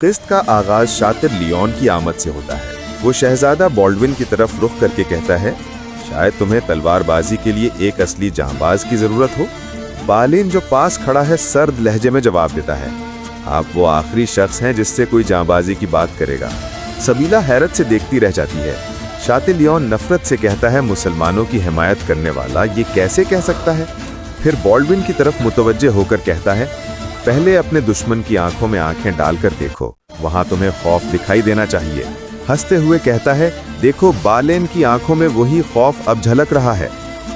किस्त का आगाज शातिर लियोन की आमद से होता है। वो शहजादा बॉल्डविन की तरफ रुख करके कहता है, शायद तुम्हें तलवारबाजी के लिए एक असली जांबाज की जरूरत हो। बालिन जो पास खड़ा है सर्द लहजे में जवाब देता है, आप वो आखिरी शख्स हैं जिससे कोई जांबाजी की बात करेगा। सबीला हैरत से देखती रह जाती है। शातिर लियोन नफरत से कहता है, मुसलमानों की हिमायत करने वाला ये कैसे कह सकता है। फिर बॉल्डविन की तरफ मुतवज्जे होकर कहता है, पहले अपने दुश्मन की आंखों में आंखें डालकर देखो, वहां तुम्हें खौफ दिखाई देना चाहिए। हंसते हुए कहता है, देखो बालेन की आंखों में वही खौफ अब झलक रहा है।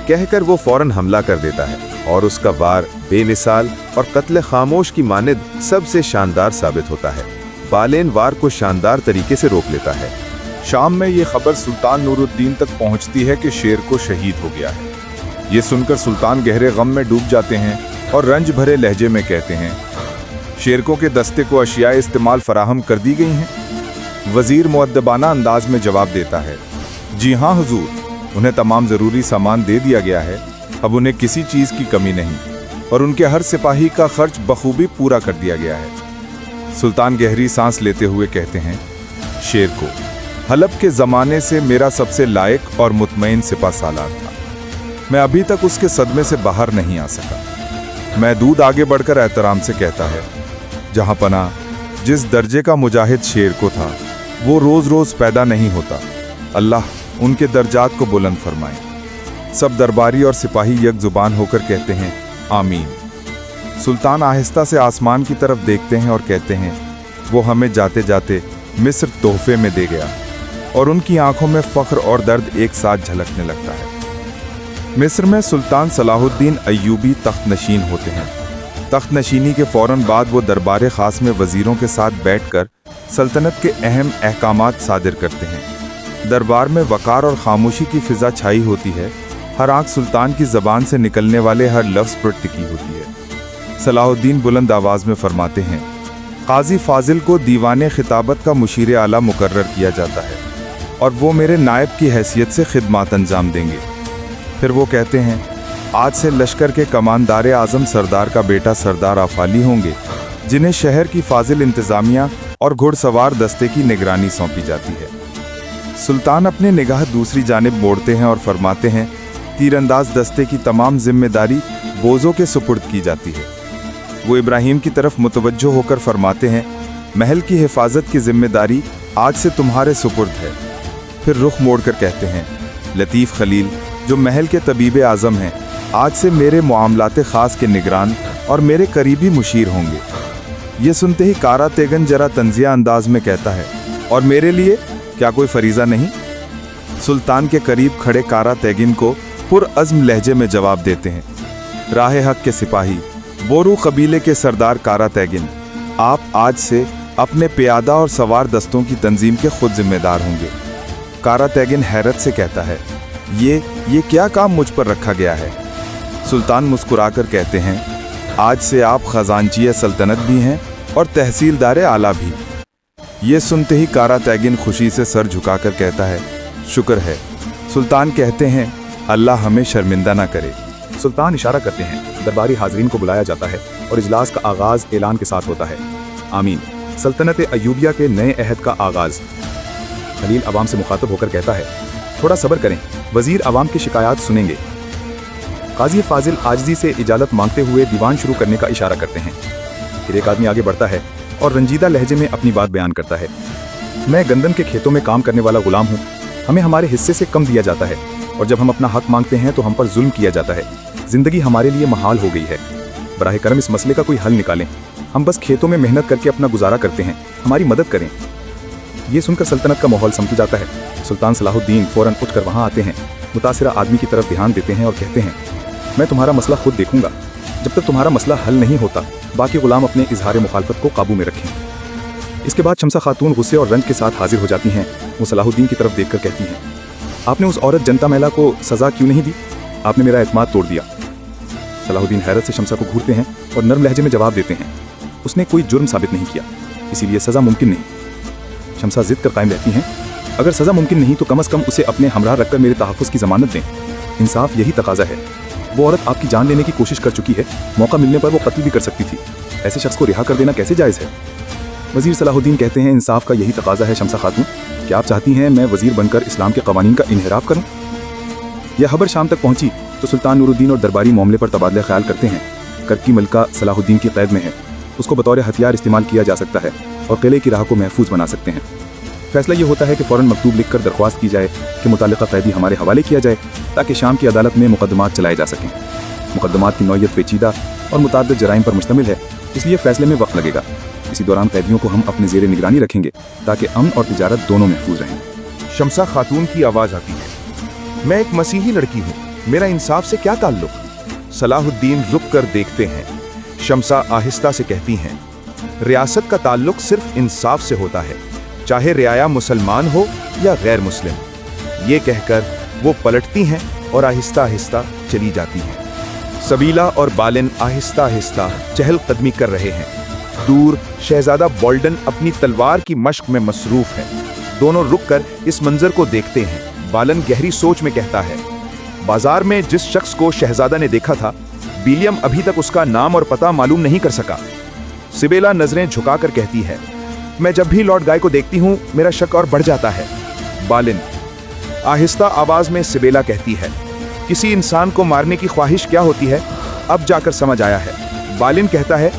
कहकर वो फौरन हमला कर देता है और उसका वार बेमिसाल और कत्ल खामोश की मानिद सबसे शानदार साबित होता है। बालेन वार को शानदार तरीके से रोक लेता है। शाम में ये खबर सुल्तान नूरुद्दीन तक पहुंचती है कि शेर को शहीद हो गया है। ये सुनकर सुल्तान गहरे गम में डूब जाते हैं और रंज भरे लहजे में कहते हैं, शेरकों के दस्ते को अशियाए इस्तेमाल फराहम कर दी गई हैं। वजीर मुअद्दबाना अंदाज में जवाब देता है, जी हाँ हुजूर, उन्हें तमाम ज़रूरी सामान दे दिया गया है। अब उन्हें किसी चीज़ की कमी नहीं और उनके हर सिपाही का खर्च बखूबी पूरा कर दिया गया है। सुल्तान गहरी सांस लेते हुए कहते हैं, शेर को हलब के ज़माने से मेरा सबसे लायक और मुतमईन सिपा सालार था। मैं अभी तक उसके सदमे से बाहर नहीं आ सका। महदूद आगे बढ़कर एहतराम से कहता है, जहां पना जिस दर्जे का मुजाहिद शेर को था वो रोज रोज पैदा नहीं होता। अल्लाह उनके दर्जात को बुलंद फरमाए। सब दरबारी और सिपाही यक जुबान होकर कहते हैं, आमीन। सुल्तान आहिस्ता से आसमान की तरफ देखते हैं और कहते हैं, वो हमें जाते जाते मिस्र तोहफे में दे गया। और उनकी आंखों में फख्र और दर्द एक साथ झलकने लगता है। मिस्र में सुल्तान सलाहुद्दीन अय्यूबी तख्त नशीन होते हैं। तख्त नशीनी के फौरन बाद वो दरबार ख़ास में वज़ीरों के साथ बैठकर सल्तनत के अहम अहकामात सादिर करते हैं। दरबार में वक़ार और खामोशी की फ़िज़ा छाई होती है। हर आँख सुल्तान की ज़बान से निकलने वाले हर लफ्ज़ पर टिकी होती है। सलाहुद्दीन बुलंद आवाज़ में फरमाते हैं, काजी फाजिल को दीवान खिताबत का मुशीर आला मुकर्रर किया जाता है और वो मेरे नायब की हैसियत से खिदमत अंजाम देंगे। फिर वो कहते हैं, आज से लश्कर के कमानदार आज़म सरदार का बेटा सरदार आफाली होंगे, जिन्हें शहर की फाजिल इंतज़ामिया और घुड़सवार दस्ते की निगरानी सौंपी जाती है। सुल्तान अपने निगाह दूसरी जानिब मोड़ते हैं और फरमाते हैं, तीरंदाज दस्ते की तमाम जिम्मेदारी बोझों के सुपुर्द की जाती है। वो इब्राहिम की तरफ मुतवज्जो होकर फरमाते हैं, महल की हिफाजत की जिम्मेदारी आज से तुम्हारे सुपुर्द है। फिर रुख मोड़कर कहते हैं, लतीफ़ खलील जो महल के तबीब आज़म हैं, आज से मेरे मामलाते ख़ास के निगरान और मेरे करीबी मुशीर होंगे। ये सुनते ही कारा तेगन जरा तंजिया अंदाज में कहता है, और मेरे लिए क्या कोई फरीज़ा नहीं? सुल्तान के करीब खड़े कारा तेगिन को पुरअज़्म लहजे में जवाब देते हैं, राह हक के सिपाही बोरू कबीले के सरदार कारा तेगिन, आप आज से अपने प्यादा और सवार दस्तों की तंजीम के खुद जिम्मेदार होंगे। कारा तेगिन हैरत से कहता है, ये क्या काम मुझ पर रखा गया है? सुल्तान मुस्कुराकर कहते हैं, आज से आप खजानची सल्तनत भी हैं और तहसीलदार आला भी। ये सुनते ही कारा तेगिन खुशी से सर झुकाकर कहता है, शुक्र है। सुल्तान कहते हैं, अल्लाह हमें शर्मिंदा ना करे। सुल्तान इशारा करते हैं, दरबारी हाजरीन को बुलाया जाता है और इजलास का आगाज ऐलान के साथ होता है। आमीन। सल्तनत अय्यूबिया के नए अहद का आगाज। खलील अवाम से मुखातब होकर कहता है, थोड़ा सब्र करें, वजीर अवाम की शिकायत सुनेंगे। काजी फाजिल आजिज़ी से इजाज़त मांगते हुए दीवान शुरू करने का इशारा करते हैं। फिर एक आदमी आगे बढ़ता है और रंजीदा लहजे में अपनी बात बयान करता है, मैं गंदम के खेतों में काम करने वाला गुलाम हूँ। हमें हमारे हिस्से से कम दिया जाता है और जब हम अपना हक मांगते हैं तो हम पर जुल्म किया जाता है। ज़िंदगी हमारे लिए महाल हो गई है। बराह करम इस मसले का कोई हल निकालें। हम बस खेतों में मेहनत करके अपना गुजारा करते हैं, हमारी मदद करें। ये सुनकर सल्तनत का माहौल समझ जाता है। सुल्तान सलाहुद्दीन फौरन उठकर वहाँ आते हैं, मुतासिरा आदमी की तरफ ध्यान देते हैं और कहते हैं, मैं तुम्हारा मसला खुद देखूंगा। जब तक तुम्हारा मसला हल नहीं होता, बाकी गुलाम अपने इजहार मुखालफत को काबू में रखें। इसके बाद शमसा खातून गुस्से और रंज के साथ हाजिर हो जाती हैं। वो सलाहुद्दीन की तरफ देखकर कहती हैं, आपने उस औरत जनता महिला को सज़ा क्यों नहीं दी? आपने मेरा एतमाद तोड़ दिया। सलाहुद्दीन हैरत से शमसा को घूरते हैं और नर्म लहजे में जवाब देते हैं, उसने कोई जुर्म साबित नहीं किया, इसीलिए सज़ा मुमकिन नहीं। शमसा जिद कर कायम रहती हैं, अगर सज़ा मुमकिन नहीं तो कम अज़ कम उसे अपने हमरा रखकर मेरे तहफ़्फ़ुज़ की ज़मानत दें। इंसाफ यही तकाजा है। वो औरत आपकी जान लेने की कोशिश कर चुकी है, मौका मिलने पर वो कत्ल भी कर सकती थी। ऐसे शख्स को रिहा कर देना कैसे जायज़ है? वजीर सलाहुद्दीन कहते हैं, इंसाफ का यही तकाजा है शमसा खातून, क्या आप चाहती हैं मैं वजीर बनकर इस्लाम के कवानीन का इन्हिराफ करूं? यह खबर शाम तक पहुंची तो सुल्तान नूरुद्दीन और दरबारी मामले पर तबादला ख्याल करते हैं। कर्की मलका सलाहुद्दीन की कैद में है, उसको बतौर हथियार इस्तेमाल किया जा सकता है और किले की राह को महफूज बना सकते हैं। फैसला ये होता है कि फ़ौरन मकतूब लिखकर दरख्वास्त की जाए कि मुतालिका कैदी हमारे हवाले किया जाए ताकि शाम की अदालत में मुकदमात चलाए जा सकें। मुकदमात की नौयत पेचीदा और मुतअद्दिद जराइम पर मुश्तमिल है, इसलिए फैसले में वक्त लगेगा। इसी दौरान कैदियों को हम अपने ज़ेरे निगरानी रखेंगे ताकि अमन और तिजारत दोनों महफूज रहें। शमसा खातून की आवाज़ आती है, मैं एक मसीही लड़की हूँ, मेरा इंसाफ से क्या ताल्लुक? सलाहुद्दीन रुक कर देखते हैं। शमसा आहिस्ता से कहती हैं, रियासत का ताल्लुक सिर्फ इंसाफ से होता है, चाहे रियाया मुसलमान हो या गैर मुस्लिम। ये कहकर वो पलटती हैं और आहिस्ता आहिस्ता चली जाती हैं। सबीला और बालिन आहिस्ता आहिस्ता चहलकदमी कर रहे हैं। दूर शहजादा बॉल्डन अपनी तलवार की मश्क में मसरूफ है। दोनों रुककर इस मंजर को देखते हैं। बालन गहरी सोच में कहता है, बाजार में जिस शख्स को शहजादा ने देखा था, विलियम अभी तक उसका नाम और पता मालूम नहीं कर सका। सिबेला नजरें झुकाकर कहती है, मैं जब भी लॉर्ड गाय को देखती हूं मेरा शक और बढ़ जाता है। बालिन आहिस्ता आवाज में सिबेला कहती है, किसी इंसान को मारने की ख्वाहिश क्या होती है, अब जाकर समझ आया है। बालिन कहता है,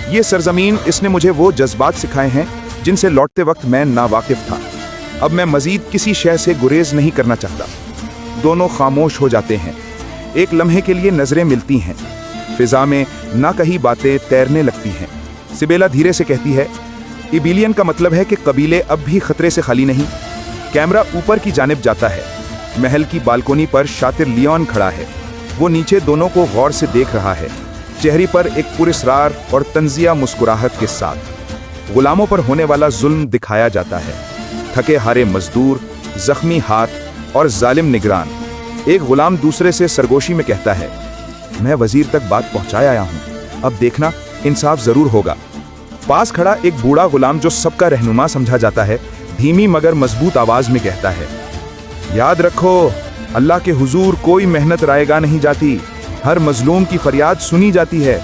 ये सरजमीन इसने मुझे वो जज्बात सिखाए हैं जिनसे लौटते वक्त मैं नावाकिफ था। अब मैं मजीद किसी शय से गुरेज नहीं करना चाहता। दोनों खामोश हो जाते हैं। एक लम्हे के लिए नजरें मिलती हैं। फिजा में ना कही बातें तैरने लगती हैं। सिबेला धीरे से कहती है, इबिलियन का मतलब है कि कबीले अब भी खतरे से खाली नहीं। कैमरा ऊपर की जानिब जाता है। महल की बालकोनी पर शातिर लियोन खड़ा है। वो नीचे दोनों को गौर से देख रहा है, चेहरे पर एक पुरस्रार और तंजिया मुस्कुराहट के साथ। गुलामों पर होने वाला जुल्म दिखाया जाता है। थके हारे मजदूर, जख्मी हाथ और जालिम निगरान। एक गुलाम दूसरे से सरगोशी में कहता है, मैं वजीर तक बात पहुंचाया आया हूं, अब देखना इंसाफ जरूर होगा। पास खड़ा एक बूढ़ा गुलाम जो सबका रहनुमा समझा जाता है, धीमी मगर मजबूत आवाज में कहता है, याद रखो, अल्लाह के हुजूर कोई मेहनत रायगा नहीं जाती, हर मजलूम की फरियाद सुनी जाती है।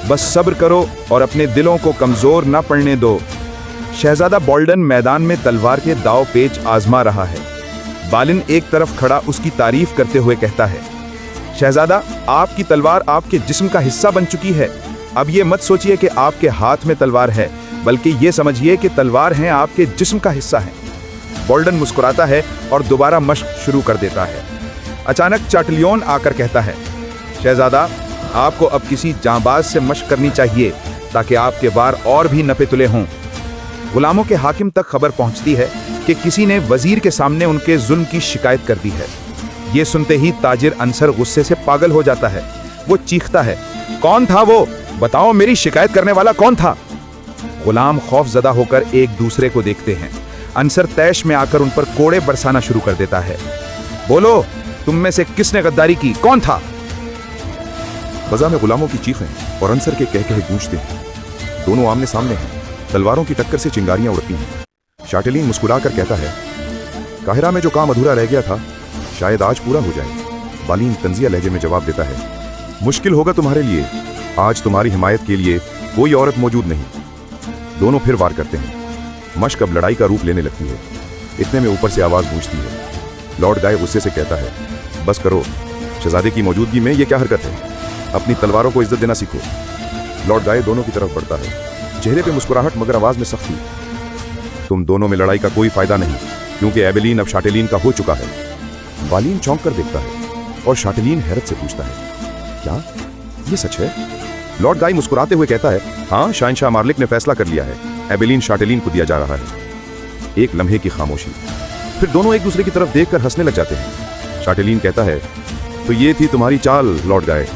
बस सब्र करो और अपने दिलों को कमजोर न पड़ने दो। शहजादा बॉल्डन मैदान में तलवार के दाव पेच आजमा रहा है। बालिन एक तरफ खड़ा उसकी तारीफ करते हुए कहता है, शहजादा, आपकी तलवार आपके जिस्म का हिस्सा बन चुकी है। अब ये मत सोचिए कि आपके हाथ में तलवार है, बल्कि ये समझिए कि तलवार है आपके जिस्म का हिस्सा है। बॉल्डन मुस्कुराता है और दोबारा मश्क शुरू कर देता है। अचानक चाटलियोन आकर कहता है, शहजादा, आपको अब किसी जांबाज से मश्क करनी चाहिए ताकि आपके वार और भी नपे तुले हों। गुलामों के हाकिम तक खबर पहुंचती है कि किसी ने वजीर के सामने उनके जुल्म की शिकायत कर दी है। ये सुनते ही ताजिर अंसर गुस्से से पागल हो जाता है। वो चीखता है, कौन था वो? बताओ, मेरी शिकायत करने वाला कौन था? गुलाम खौफजदा होकर एक दूसरे को देखते हैं। अंसर तैश में आकर उन पर कोड़े बरसाना शुरू कर देता है। बोलो, तुम में से किसने गद्दारी की? कौन था? बजा में गुलामों की चीखें और अंसर के कह गूंजते हैं। दोनों आमने सामने हैं। तलवारों की टक्कर से चिंगारियां उड़ती हैं। शाटिलीन मुस्कुराकर कहता है, काहिरा में जो काम अधूरा रह गया था शायद आज पूरा हो जाए। बालीन तंजिया लहजे में जवाब देता है, मुश्किल होगा तुम्हारे लिए, आज तुम्हारी हिमायत के लिए कोई औरत मौजूद नहीं। दोनों फिर वार करते हैं। मश्क अब लड़ाई का रूप लेने लगती है। इतने में ऊपर से आवाज गूंजती है। लॉर्ड गाय गुस्से से कहता है, बस करो, शहजादे की मौजूदगी में ये क्या हरकत है? अपनी तलवारों को इज्जत देना सीखो। लॉर्ड गाय दोनों की तरफ बढ़ता है, चेहरे पे मुस्कुराहट मगर आवाज में सख्ती। तुम दोनों में लड़ाई का कोई फायदा नहीं, क्योंकि एबेलीन अब शाटिलीन का हो चुका है। बालीन चौंक कर देखता है और शाटिलीन हैरत से पूछता है, क्या ये सच है? लॉर्ड गाय मुस्कुराते हुए कहता है, हाँ, शहंशाह मार्लिक ने फैसला कर लिया है, एबेलीन शाटिलीन को दिया जा रहा है। एक लम्हे की खामोशी, फिर दोनों एक दूसरे की तरफ देखकर हंसने लग जाते हैं। शाटिलीन कहता है, तो ये थी तुम्हारी चाल लॉर्ड गाय?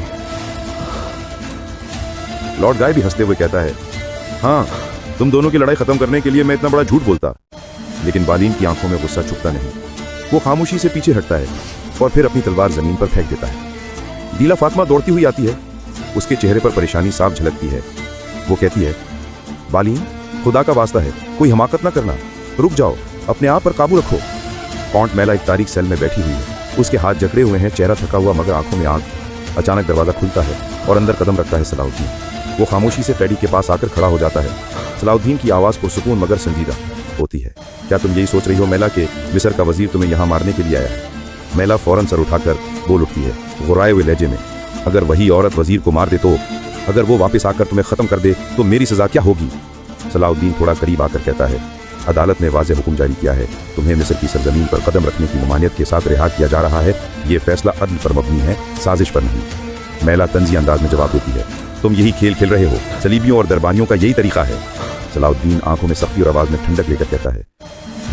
लॉर्ड गाय भी हंसते हुए कहता है, हाँ, तुम दोनों की लड़ाई खत्म करने के लिए मैं इतना बड़ा झूठ बोलता। लेकिन बालीन की आंखों में गुस्सा छुपता नहीं। वो खामोशी से पीछे हटता है और फिर अपनी तलवार जमीन पर फेंक देता है। दीला फातिमा दौड़ती हुई आती है। उसके चेहरे पर परेशानी साफ झलकती है। वो कहती है, बालीन, खुदा का वास्ता है, कोई हमाकत ना करना, रुक जाओ, अपने आप पर काबू रखो। कॉन्ट मैला एक तारीख सेल में बैठी हुई है। उसके हाथ जकड़े हुए हैं, चेहरा थका हुआ मगर आंखों में आग। अचानक दरवाजा खुलता है और अंदर कदम रखता है सलाहुद्दीन। वो खामोशी से टेडी के पास आकर खड़ा हो जाता है। सलाउद्दीन की आवाज़ पुरसुकून मगर संजीदा होती है। क्या तुम यही सोच रही हो मैला कि मिस्र का वजीर तुम्हें यहाँ मारने के लिए आया है? मैला फौरन सर उठाकर बोल उठती है गुर्राए हुए लहजे में, अगर वही औरत वजीर को मार दे तो, अगर वो वापस आकर तुम्हें ख़त्म कर दे तो मेरी सज़ा क्या होगी? सलाउद्दीन थोड़ा करीब आकर कहता है, अदालत ने वाज़ेह हुक्म जारी किया है, तुम्हें मिस्र की सरजमीन पर कदम रखने की ममानियत के साथ रिहा किया जा रहा है। ये फैसला अदल पर मबनी है, साजिश पर नहीं। मैला तंज़ी अंदाज में जवाब देती है, तुम यही खेल खेल रहे हो, सलीबियों और दरबानियों का यही तरीका है। सलाउद्दीन आंखों में सख्ती और आवाज़ में ठंडक लेकर कहता है,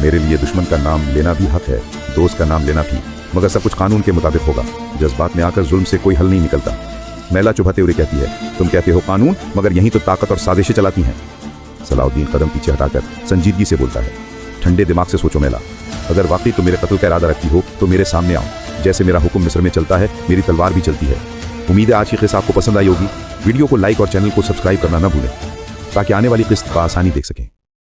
मेरे लिए दुश्मन का नाम लेना भी हक है, दोस्त का नाम लेना भी, मगर सब कुछ कानून के मुताबिक होगा। जज्बात में आकर जुल्म से कोई हल नहीं निकलता। मैला चुभते हुए कहती है, तुम कहते हो कानून, मगर यहीं तो ताकत और साजिशें चलाती हैं। सलाउद्दीन कदम पीछे हटाकर संजीदगी से बोलता है, ठंडे दिमाग से सोचो मैला, अगर वाकई तुम मेरे कत्ल का इरादा रखती हो तो मेरे सामने आओ। जैसे मेरा हुक्म मिस्र में चलता है, मेरी तलवार भी चलती है। उम्मीद है आज की किस्त आपको पसंद आई होगी। वीडियो को लाइक और चैनल को सब्सक्राइब करना न भूलें ताकि आने वाली किस्त आसानी देख सकें।